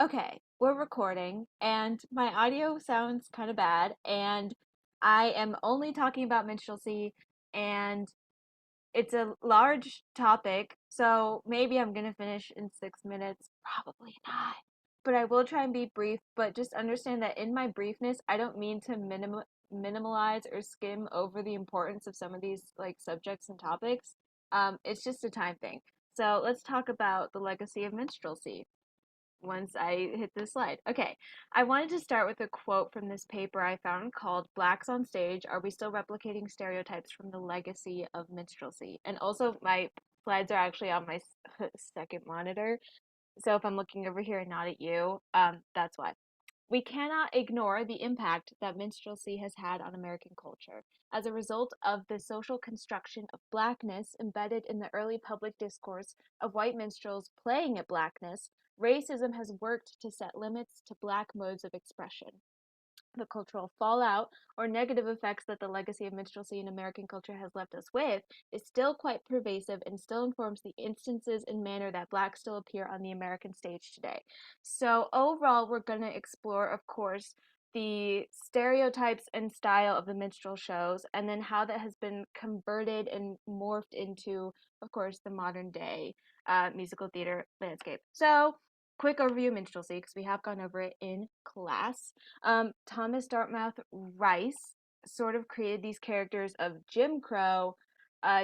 Okay, we're recording, and my audio sounds kind of bad, and I am only talking about minstrelsy, and it's a large topic, so maybe I'm gonna finish in 6 minutes. Probably not. But I will try and be brief, but just understand that in my briefness, I don't mean to minimalize or skim over the importance of some of these like subjects and topics. It's just a time thing. So let's talk about the legacy of minstrelsy once I hit this slide. Okay, I wanted to start with a quote from this paper I found called Blacks on Stage, Are We Still Replicating Stereotypes from the Legacy of Minstrelsy? And also, my slides are actually on my second monitor. So if I'm looking over here and not at you, that's why. We cannot ignore the impact that minstrelsy has had on American culture. As a result of the social construction of blackness embedded in the early public discourse of white minstrels playing at blackness, racism has worked to set limits to black modes of expression. The cultural fallout or negative effects that the legacy of minstrelsy in American culture has left us with is still quite pervasive and still informs the instances and manner that blacks still appear on the American stage today. So, overall, we're going to explore, of course, the stereotypes and style of the minstrel shows, and then how that has been converted and morphed into, of course, the modern day musical theater landscape. So, quick overview of minstrelsy, because we have gone over it in class. Thomas Dartmouth Rice sort of created these characters of Jim Crow,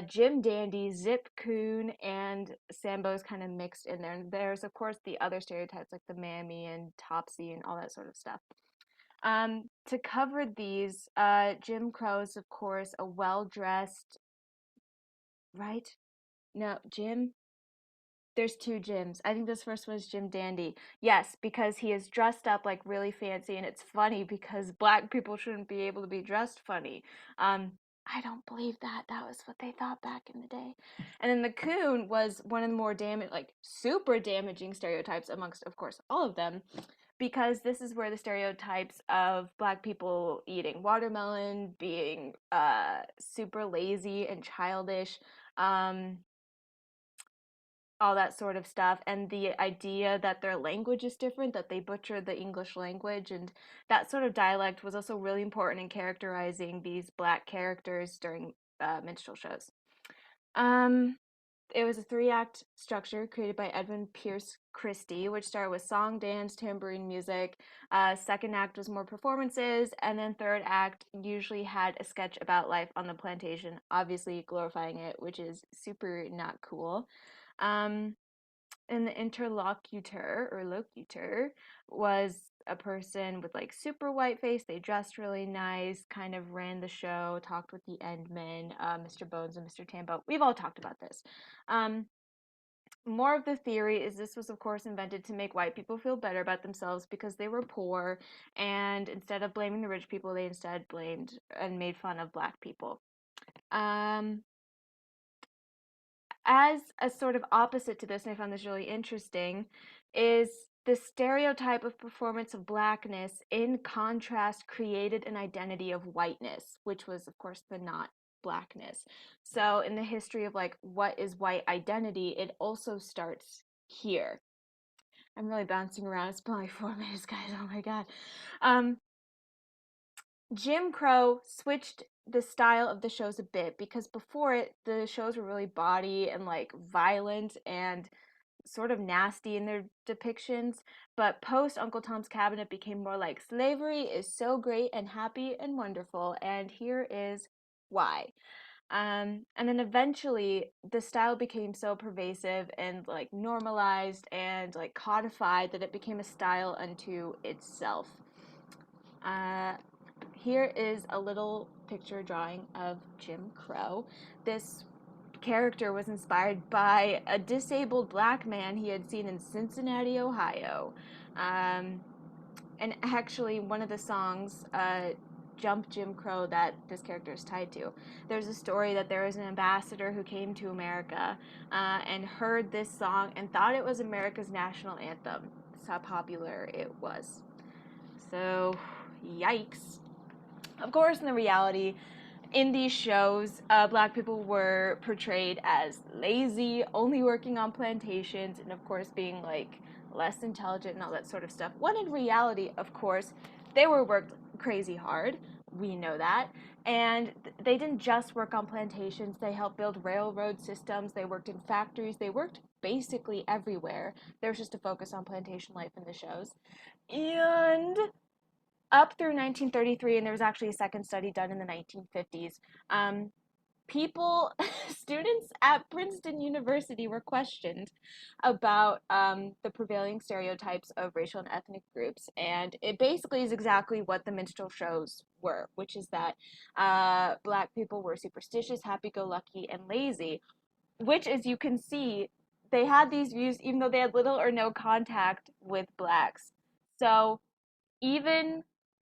Jim Dandy, Zip Coon, and Sambo's kind of mixed in there. And there's, of course, the other stereotypes like the Mammy and Topsy and all that sort of stuff. To cover these, Jim Crow is, of course, a well dressed, right? No, Jim? There's two Jims. I think this first one is Jim Dandy. Yes, because he is dressed up like really fancy, and it's funny because black people shouldn't be able to be dressed funny. I don't believe that. That was what they thought back in the day. And then the coon was one of the more like super damaging stereotypes amongst, of course, all of them, because this is where the stereotypes of black people eating watermelon, being super lazy and childish, um, all that sort of stuff, and the idea that their language is different, that they butcher the English language, and that sort of dialect was also really important in characterizing these black characters during minstrel shows. Um, it was a three-act structure created by Edwin Pierce Christie, which started with song, dance, tambourine music. Second act was more performances, and then third act usually had a sketch about life on the plantation, obviously glorifying it, which is super not cool. Um, and the interlocutor or locutor was a person with like super white face. They dressed really nice, kind of ran the show, talked with the endmen, Mr. Bones and Mr. Tambo. We've all talked about this. Um, More of the theory is this was, of course, invented to make white people feel better about themselves because they were poor, and instead of blaming the rich people, they instead blamed and made fun of black people. Um, as a sort of opposite to this, and I found this really interesting, is the stereotype of performance of blackness in contrast created an identity of whiteness, which was, of course, the not blackness. So, in the history of like what is white identity, it also starts here. I'm really bouncing around. It's been like 4 minutes, guys. Oh my god. Um, Jim Crow switched the style of the shows a bit because before it, the shows were really bawdy and like violent and sort of nasty in their depictions. But post Uncle Tom's Cabinet became more like slavery is so great and happy and wonderful, and here is why. And then eventually the style became so pervasive and like normalized and like codified that it became a style unto itself. Uh, Here is a little picture drawing of Jim Crow. This character was inspired by a disabled black man he had seen in Cincinnati, Ohio. Um, and actually, one of the songs, Jump Jim Crow, that this character is tied to, there's a story that there was an ambassador who came to America and heard this song and thought it was America's national anthem. That's how popular it was. So, yikes. Of course, in the reality, in these shows, black people were portrayed as lazy, only working on plantations, and of course being like less intelligent and all that sort of stuff. When in reality, of course, they were worked crazy hard. We know that. And they didn't just work on plantations, they helped build railroad systems, they worked in factories, they worked basically everywhere. There was just a focus on plantation life in the shows. And up through 1933, and there was actually a second study done in the 1950s, people, students at Princeton University were questioned about the prevailing stereotypes of racial and ethnic groups. And it basically is exactly what the minstrel shows were, which is that Black people were superstitious, happy go lucky, and lazy, which, as you can see, they had these views even though they had little or no contact with Blacks. So even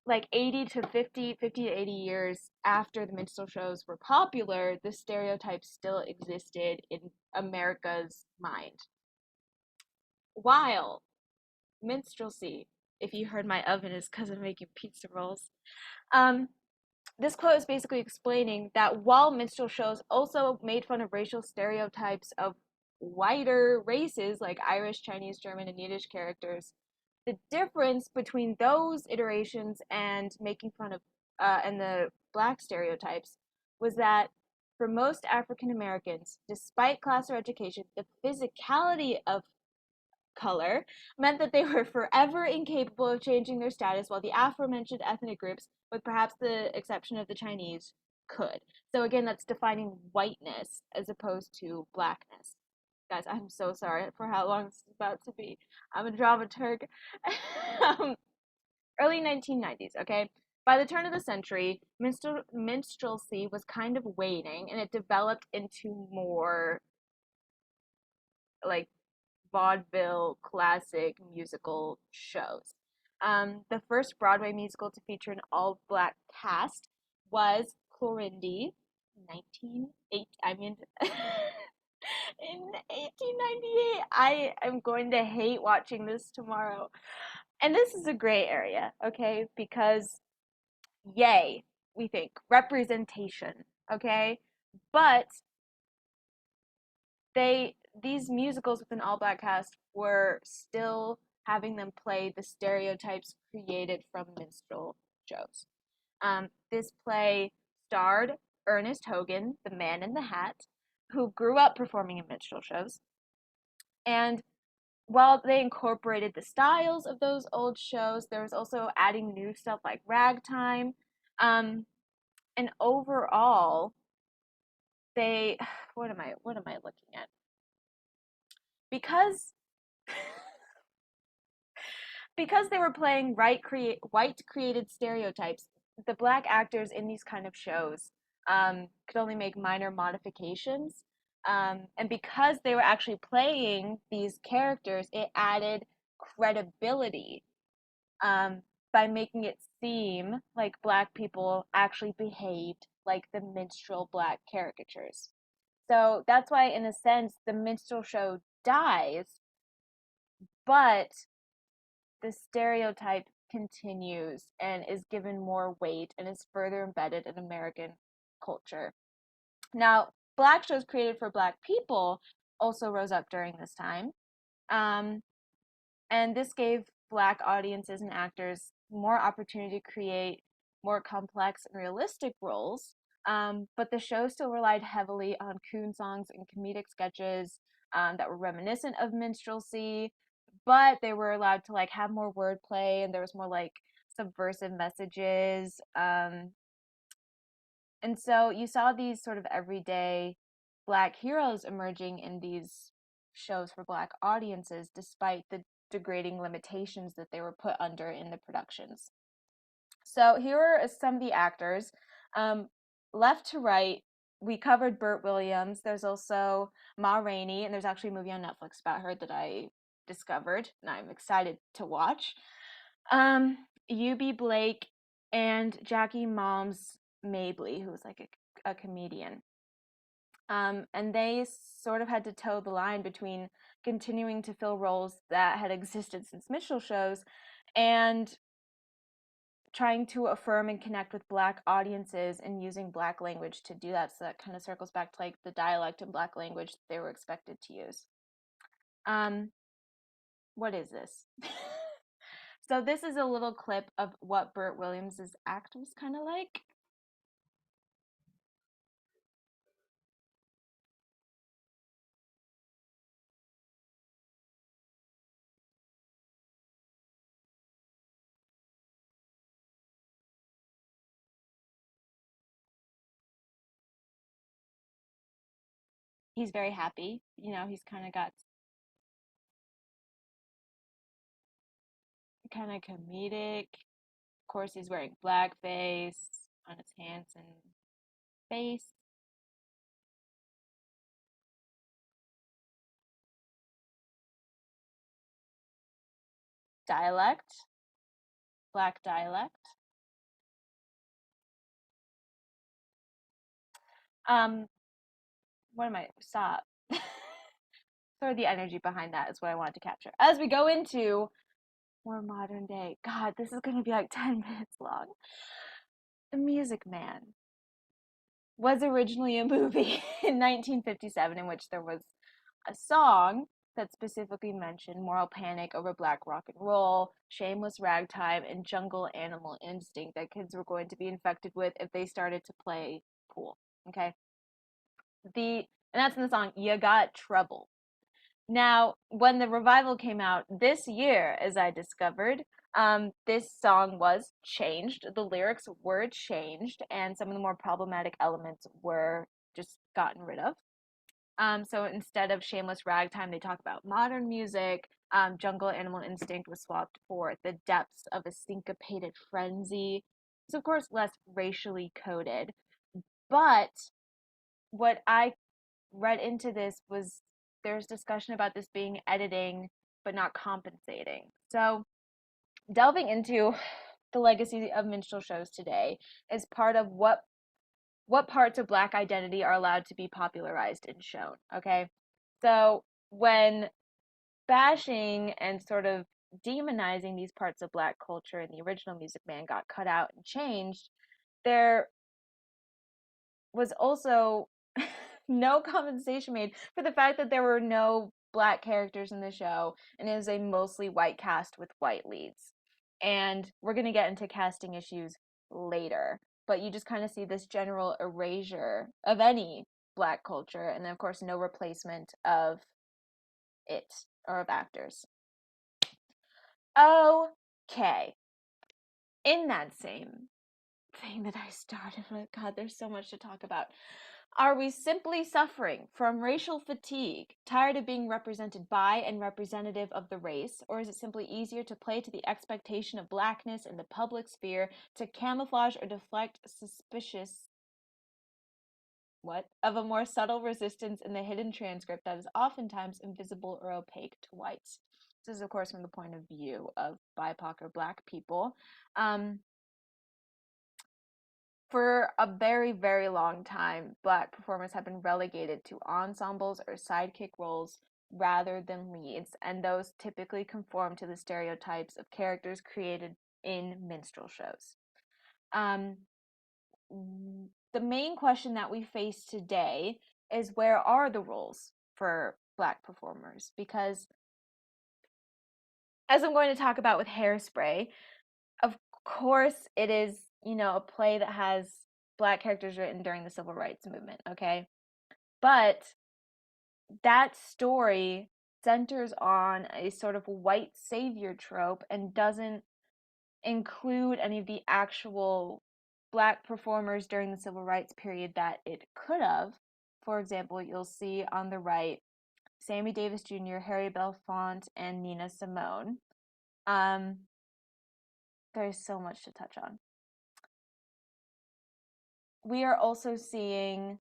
like 80 to 50 to 80 years after the minstrel shows were popular, the stereotypes still existed in America's mind. While minstrelsy, if you heard my oven is because I'm making pizza rolls, um, this quote is basically explaining that while minstrel shows also made fun of racial stereotypes of whiter races like Irish, Chinese, German, and Yiddish characters, the difference between those iterations and making fun of and the Black stereotypes was that for most African Americans, despite class or education, the physicality of color meant that they were forever incapable of changing their status, while the aforementioned ethnic groups, with perhaps the exception of the Chinese, could. So again, that's defining whiteness as opposed to blackness. Guys, I'm so sorry for how long this is about to be. I'm a dramaturg. um, Early 1990s, okay? By the turn of the century, minstrelsy was kind of waning and it developed into more like vaudeville classic musical shows. The first Broadway musical to feature an all-black cast was Clorindy, 1980. I mean, in 1898. I am going to hate watching this tomorrow. And this is a gray area, okay? Because yay, we think representation, okay? But these musicals with an all black cast were still having them play the stereotypes created from minstrel shows. This play starred Ernest Hogan, the man in the hat, who grew up performing in minstrel shows. And while they incorporated the styles of those old shows, there was also adding new stuff like ragtime. And overall, they what am I looking at? Because because they were playing white created stereotypes, the Black actors in these kind of shows could only make minor modifications. And because they were actually playing these characters, it added credibility by making it seem like Black people actually behaved like the minstrel Black caricatures. So that's why, in a sense, the minstrel show dies, but the stereotype continues and is given more weight and is further embedded in American culture. Now, Black shows created for Black people also rose up during this time. Um, and this gave Black audiences and actors more opportunity to create more complex and realistic roles. But the show still relied heavily on coon songs and comedic sketches that were reminiscent of minstrelsy, but they were allowed to like have more wordplay and there was more like subversive messages. And so you saw these sort of everyday Black heroes emerging in these shows for Black audiences, despite the degrading limitations that they were put under in the productions. So here are some of the actors. Left to right, we covered Burt Williams. There's also Ma Rainey, and there's actually a movie on Netflix about her that I discovered, and I'm excited to watch. UB Blake and Jackie Moms Mabley, who was like a comedian. And they sort of had to toe the line between continuing to fill roles that had existed since minstrel shows and trying to affirm and connect with Black audiences and using Black language to do that. So that kind of circles back to like the dialect and Black language they were expected to use. What is this? So this is a little clip of what Burt Williams's act was kind of like. He's very happy. You know, he's kind of got kind of comedic. Of course, he's wearing blackface on his hands and face. Dialect, black dialect. Um, what am I? Stop. Sort of the energy behind that is what I wanted to capture. As we go into more modern day, God, this is going to be like 10 minutes long. The Music Man was originally a movie in 1957 in which there was a song that specifically mentioned moral panic over black rock and roll, shameless ragtime, and jungle animal instinct that kids were going to be infected with if they started to play pool. Okay? The and that's in the song You Got Trouble. Now, when the revival came out this year, as I discovered, this song was changed. The lyrics were changed, and some of the more problematic elements were just gotten rid of. So instead of shameless ragtime, they talk about modern music. Jungle Animal Instinct was swapped for the depths of a syncopated frenzy. It's, of course, less racially coded. But what I read into this was there's discussion about this being editing but not compensating. So delving into the legacy of minstrel shows today is part of what parts of black identity are allowed to be popularized and shown. Okay, so when bashing and sort of demonizing these parts of black culture in the original Music Man got cut out and changed, there was also no compensation made for the fact that there were no black characters in the show and it was a mostly white cast with white leads. And we're going to get into casting issues later, but you just kind of see this general erasure of any black culture and then of course no replacement of it or of actors. Okay. In that same thing that I started with, God, there's so much to talk about. Are we simply suffering from racial fatigue, tired of being represented by and representative of the race, or is it simply easier to play to the expectation of blackness in the public sphere to camouflage or deflect suspicious of a more subtle resistance in the hidden transcript that is oftentimes invisible or opaque to whites? This is, of course, from the point of view of BIPOC or black people. For a very, very long time, black performers have been relegated to ensembles or sidekick roles rather than leads, and those typically conform to the stereotypes of characters created in minstrel shows. The main question that we face today is where are the roles for black performers? Because, as I'm going to talk about with Hairspray, of course it is, a play that has black characters written during the civil rights movement, okay? But that story centers on a sort of white savior trope and doesn't include any of the actual black performers during the civil rights period that it could have. For example, you'll see on the right Sammy Davis Jr., Harry Belafonte, and Nina Simone. There's so much to touch on. We are also seeing,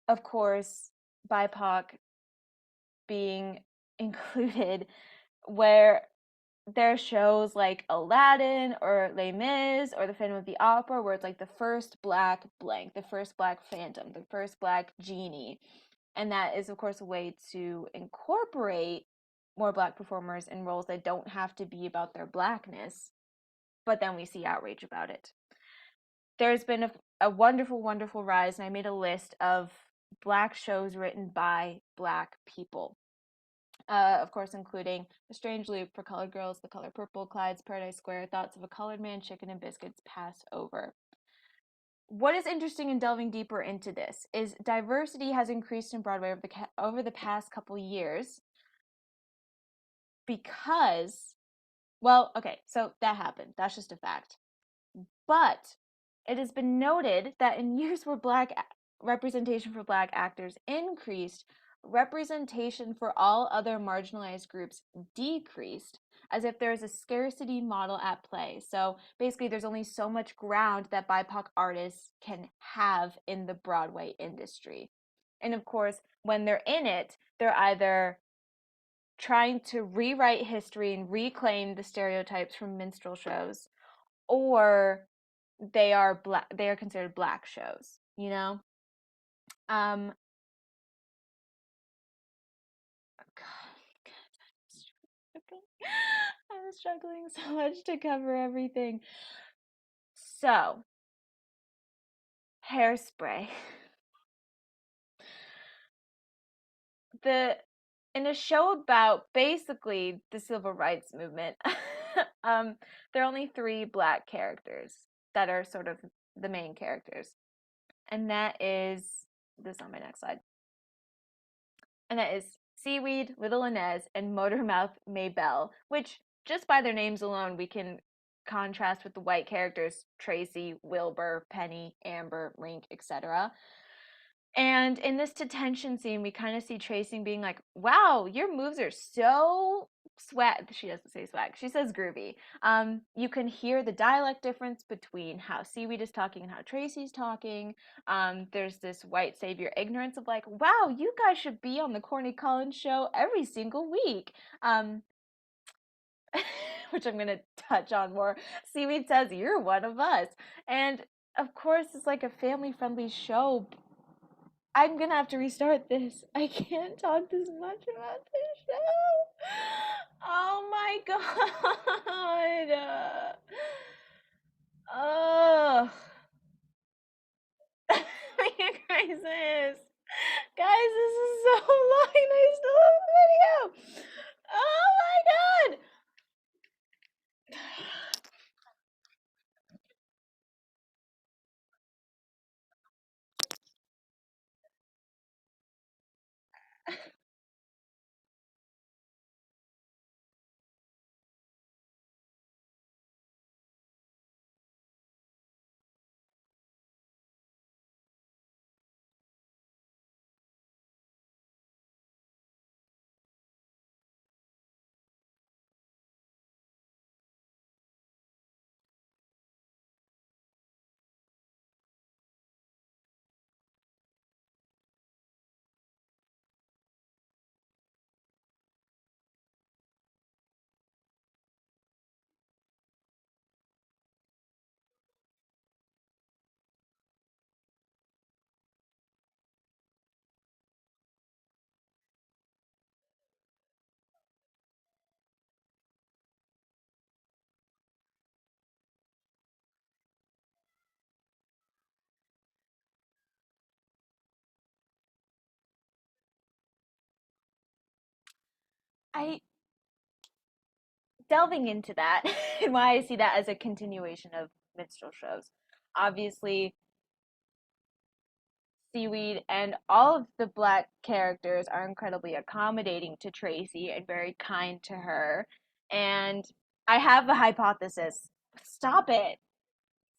of course, BIPOC being included where there are shows like Aladdin or Les Mis or The Phantom of the Opera where it's like the first black blank, the first black phantom, the first black genie. And that is, of course, a way to incorporate more black performers in roles that don't have to be about their blackness, but then we see outrage about it. There's been a wonderful, wonderful rise, and I made a list of black shows written by black people. Of course, including The Strange Loop for Colored Girls, The Color Purple, Clyde's Paradise Square, Thoughts of a Colored Man, Chicken and Biscuits, Pass Over. What is interesting in delving deeper into this is diversity has increased in Broadway over the past couple years because, well, okay, so that happened. That's just a fact. But it has been noted that in years where representation for Black actors increased, representation for all other marginalized groups decreased, as if there is a scarcity model at play. So basically, there's only so much ground that BIPOC artists can have in the Broadway industry. And of course, when they're in it, they're either trying to rewrite history and reclaim the stereotypes from minstrel shows, or they are considered black shows, you know. um God, I'm struggling so much to cover everything. So, Hairspray. the In a show about basically the civil rights movement, there are only three black characters that are sort of the main characters, and that is this on my next slide. And that is Seaweed, Little Inez, and Motormouth Maybelle, which just by their names alone we can contrast with the white characters Tracy, Wilbur, Penny, Amber, Link, etc. And in this detention scene, we kind of see Tracy being like, wow, your moves are so swag. She doesn't say swag. She says groovy. You can hear the dialect difference between how Seaweed is talking and how Tracy's talking. There's this white savior ignorance of like, wow, you guys should be on the Corny Collins show every single week. Which I'm going to touch on more. Seaweed says, you're one of us. And of course, it's like a family friendly show. I'm gonna have to restart this. I can't talk this much about this show. Oh my god. Oh. Your crisis. Guys, this is so long and I still have a video. Oh my god. I delving into that and why I see that as a continuation of minstrel shows. Obviously, Seaweed and all of the black characters are incredibly accommodating to Tracy and very kind to her. And I have a hypothesis. Stop it.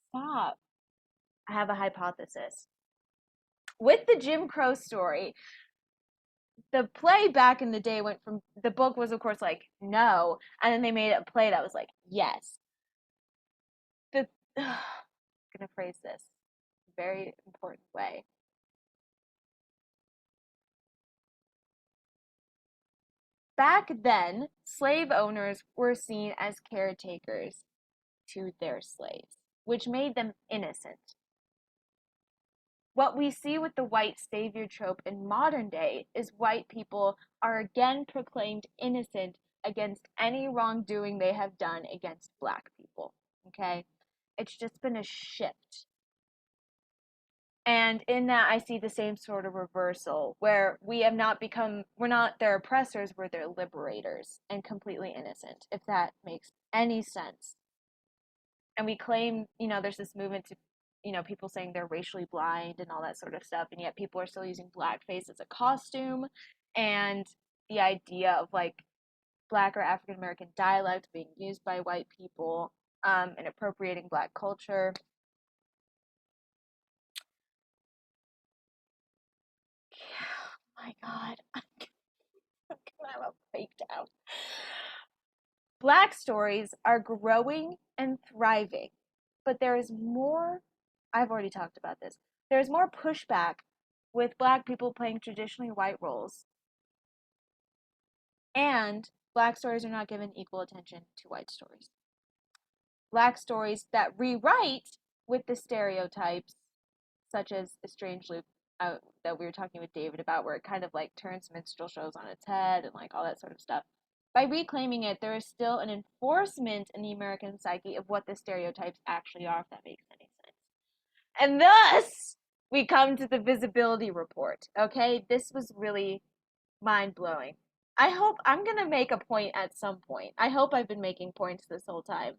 Stop. I have a hypothesis. With the Jim Crow story, the play back in the day went from the book was, of course, like, no. And then they made a play that was like, yes. I'm going to phrase this very important way. Back then, slave owners were seen as caretakers to their slaves, which made them innocent. What we see with the white savior trope in modern day is white people are again proclaimed innocent against any wrongdoing they have done against black people. Okay? It's just been a shift. And in that, I see the same sort of reversal where we have not become, we're not their oppressors, we're their liberators and completely innocent, if that makes any sense. And we claim, there's this movement to, people saying they're racially blind and all that sort of stuff. And yet people are still using blackface as a costume. And the idea of like Black or African American dialect being used by white people and appropriating Black culture. Oh my God. I'm gonna have a breakdown. Black stories are growing and thriving, but there is more. I've already talked about this. There is more pushback with Black people playing traditionally white roles, and Black stories are not given equal attention to white stories. Black stories that rewrite with the stereotypes, such as a Strange Loop that we were talking with David about, where it kind of like turns minstrel shows on its head and like all that sort of stuff. By reclaiming it, there is still an enforcement in the American psyche of what the stereotypes actually are, if that makes any sense. And thus, we come to the visibility report. Okay, this was really mind blowing. I hope I'm gonna make a point at some point. I hope I've been making points this whole time.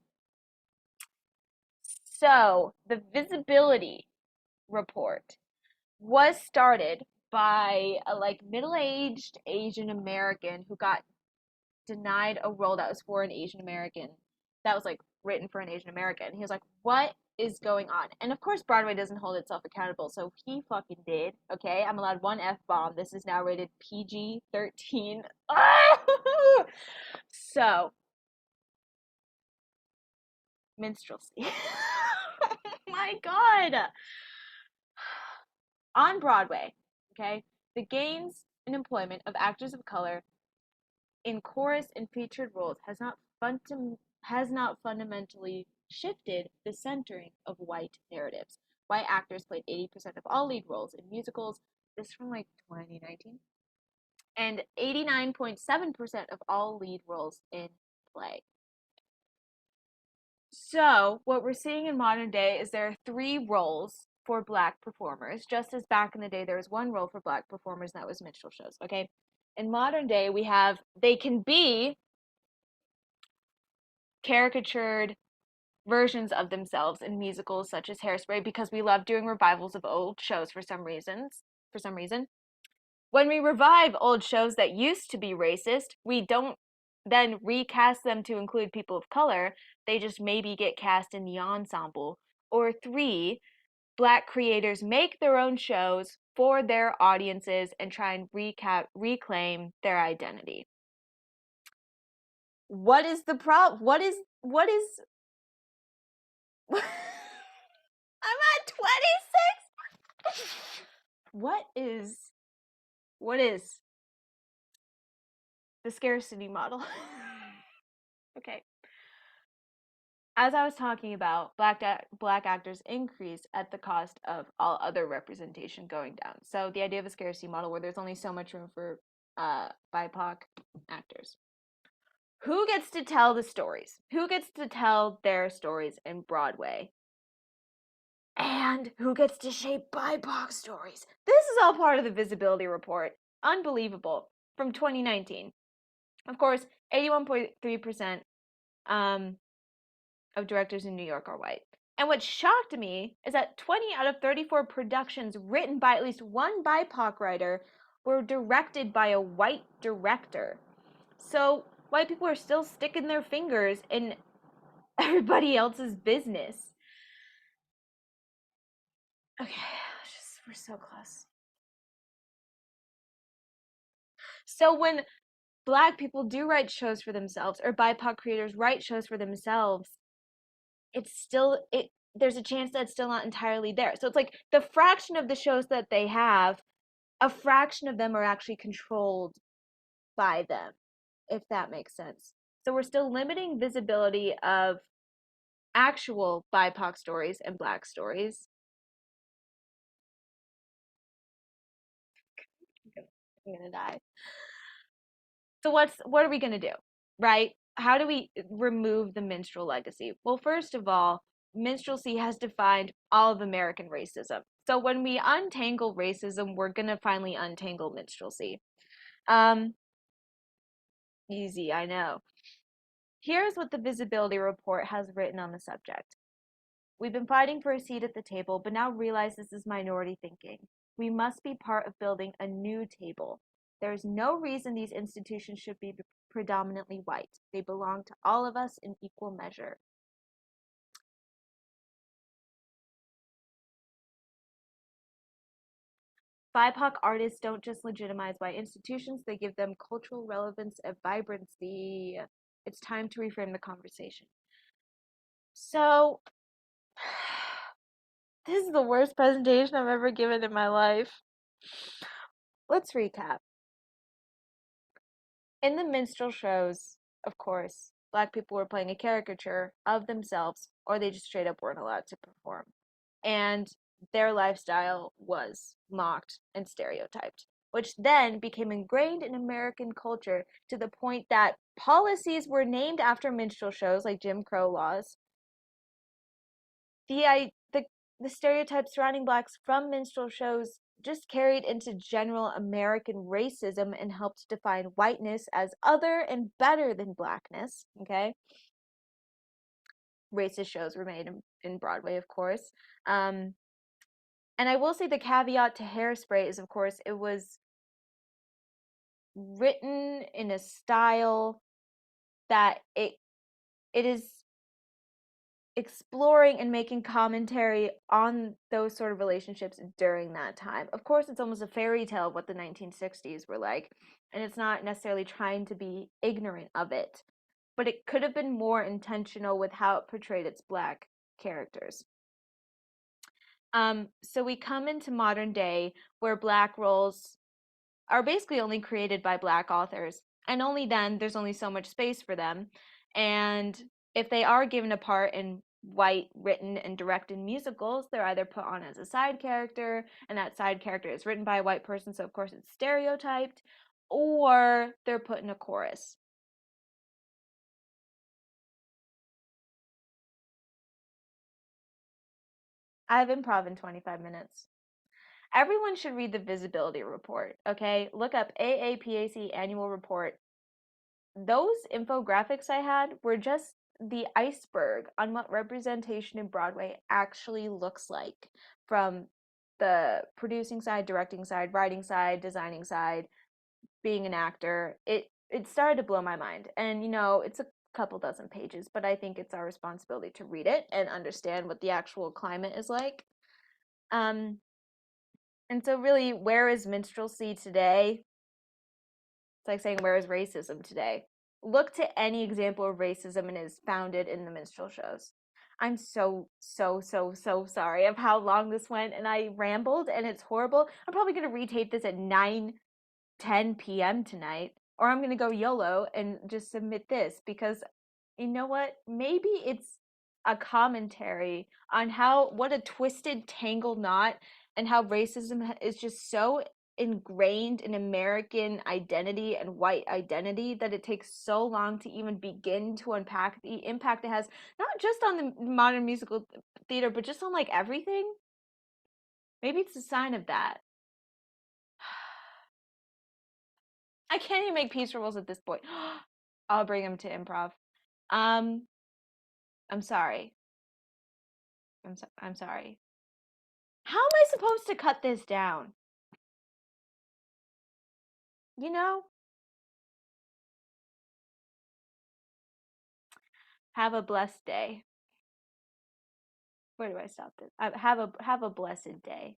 So, the visibility report was started by a like middle-aged Asian American who got denied a role that was for an Asian American, that was like written for an Asian American. He was like, "What is going on?" And of course, Broadway doesn't hold itself accountable, so he fucking did. Okay, I'm allowed one F bomb. This is now rated PG-13. So, minstrelsy. Oh my God. On Broadway, okay, the gains in employment of actors of color in chorus and featured roles has not fundamentally shifted the centering of white narratives. White actors played 80% of all lead roles in musicals. This is from like 2019. And 89.7% of all lead roles in play. So, what we're seeing in modern day is there are 3 roles for Black performers, just as back in the day there was 1 role for Black performers, and that was minstrel shows, okay? In modern day, they can be caricatured versions of themselves in musicals such as Hairspray, because we love doing revivals of old shows for some reason. When we revive old shows that used to be racist, we don't then recast them to include people of color. They just maybe get cast in the ensemble. Or 3, Black creators make their own shows for their audiences and try and reclaim their identity. What is the problem? What is I'm at 26. What is the scarcity model? Okay. As I was talking about, black actors increase at the cost of all other representation going down. So the idea of a scarcity model where there's only so much room for BIPOC actors. Who gets to tell the stories? Who gets to tell their stories in Broadway? And who gets to shape BIPOC stories? This is all part of the visibility report. Unbelievable. From 2019. Of course, 81.3% of directors in New York are white. And what shocked me is that 20 out of 34 productions written by at least one BIPOC writer were directed by a white director. So white people are still sticking their fingers in everybody else's business. Okay, we're so close. So when Black people do write shows for themselves, or BIPOC creators write shows for themselves, there's a chance that it's still not entirely there. So it's like the fraction of the shows that they have, a fraction of them are actually controlled by them, if that makes sense. So we're still limiting visibility of actual BIPOC stories and Black stories. I'm gonna die. So what are we gonna do, right? How do we remove the minstrel legacy? Well, first of all, minstrelsy has defined all of American racism. So when we untangle racism, we're gonna finally untangle minstrelsy. Um, Easy, I know. Here's what the Visibility Report has written on the subject. We've been fighting for a seat at the table, but now realize this is minority thinking. We must be part of building a new table. There is no reason these institutions should be predominantly white. They belong to all of us in equal measure. BIPOC artists don't just legitimize white institutions, they give them cultural relevance and vibrancy. It's time to reframe the conversation. So, this is the worst presentation I've ever given in my life. Let's recap. In the minstrel shows, of course, black people were playing a caricature of themselves, or they just straight up weren't allowed to perform. And their lifestyle was mocked and stereotyped, which then became ingrained in American culture to the point that policies were named after minstrel shows like Jim Crow laws. The stereotypes surrounding blacks from minstrel shows just carried into general American racism and helped define whiteness as other and better than blackness. Okay, racist shows were made in Broadway, of course. And I will say the caveat to Hairspray is, of course, it was written in a style that it is exploring and making commentary on those sort of relationships during that time. Of course, it's almost a fairy tale of what the 1960s were like, and it's not necessarily trying to be ignorant of it, but it could have been more intentional with how it portrayed its black characters. So we come into modern day where black roles are basically only created by black authors, and only then there's only so much space for them. And if they are given a part in white written and directed musicals, they're either put on as a side character, and that side character is written by a white person, so of course it's stereotyped, or they're put in a chorus. I have improv in 25 minutes. Everyone should read the visibility report, okay? Look up AAPAC annual report. Those infographics I had were just the iceberg on what representation in Broadway actually looks like, from the producing side, directing side, writing side, designing side, being an actor. It started to blow my mind. And it's a couple dozen pages, but I think it's our responsibility to read it and understand what the actual climate is like. Um and so really, where is minstrelsy today? It's like saying, where is racism today? Look to any example of racism and it is founded in the minstrel shows. I'm so sorry of how long this went, and I rambled, and it's horrible. I'm probably going to retape this at 9:10 p.m. tonight, or I'm going to go YOLO and just submit this because you know what? Maybe it's a commentary on how what a twisted, tangled knot, and how racism is just so ingrained in American identity and white identity that it takes so long to even begin to unpack the impact it has, not just on the modern musical theater, but just on like everything. Maybe it's a sign of that. I can't even make peace rules at this point. I'll bring him to improv. Um, I'm sorry. I'm sorry. How am I supposed to cut this down? You know? Have a blessed day. Where do I stop this? Have a blessed day.